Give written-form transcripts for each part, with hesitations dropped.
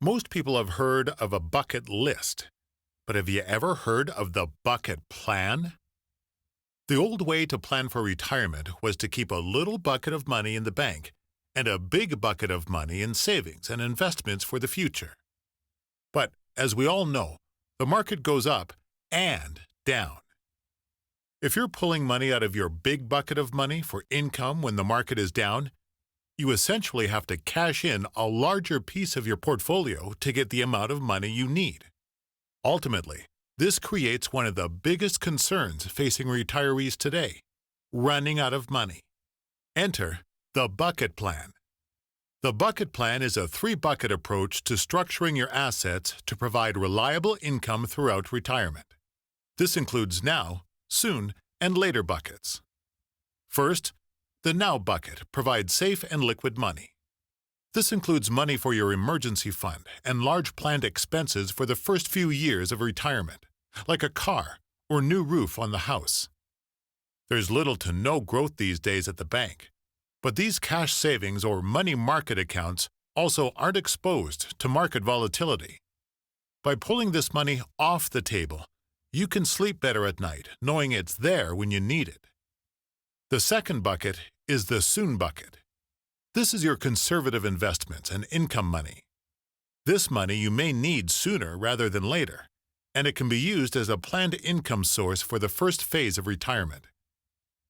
Most people have heard of a bucket list, but have you ever heard of the bucket plan? The old way to plan for retirement was to keep a little bucket of money in the bank and a big bucket of money in savings and investments for the future. But as we all know, the market goes up and down. If you're pulling money out of your big bucket of money for income when the market is down, you essentially have to cash in a larger piece of your portfolio to get the amount of money you need. Ultimately, this creates one of the biggest concerns facing retirees today: running out of money. Enter the bucket plan. The bucket plan is a three-bucket approach to structuring your assets to provide reliable income throughout retirement. This includes now, soon, and later buckets. First, the now bucket provides safe and liquid money. This includes money for your emergency fund and large planned expenses for the first few years of retirement, like a car or new roof on the house. There's little to no growth these days at the bank, but these cash savings or money market accounts also aren't exposed to market volatility. By pulling this money off the table, you can sleep better at night knowing it's there when you need it. The second bucket is the soon bucket. This is your conservative investments and income money. This money you may need sooner rather than later, and it can be used as a planned income source for the first phase of retirement.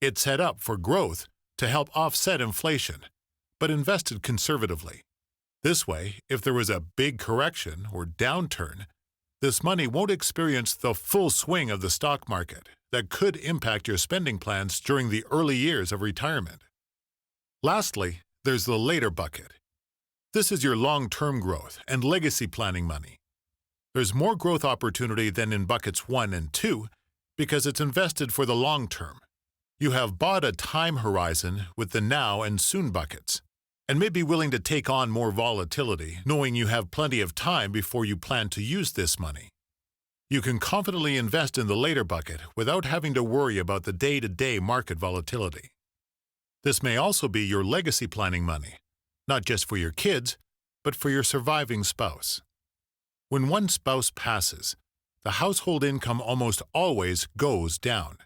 It's set up for growth to help offset inflation, but invested conservatively. This way, if there was a big correction or downturn, this money won't experience the full swing of the stock market that could impact your spending plans during the early years of retirement. Lastly, there's the later bucket. This is your long-term growth and legacy planning money. There's more growth opportunity than in buckets 1 and 2 because it's invested for the long term. You have bought a time horizon with the now and soon buckets, and may be willing to take on more volatility knowing you have plenty of time before you plan to use this money. You can confidently invest in the later bucket without having to worry about the day-to-day market volatility. This may also be your legacy planning money, not just for your kids, but for your surviving spouse. When one spouse passes, the household income almost always goes down,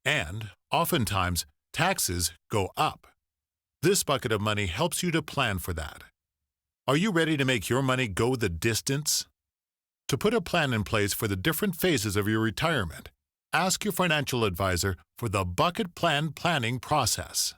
and oftentimes taxes go up. This bucket of money helps you to plan for that. Are you ready to make your money go the distance? To put a plan in place for the different phases of your retirement, ask your financial advisor for the bucket plan planning process.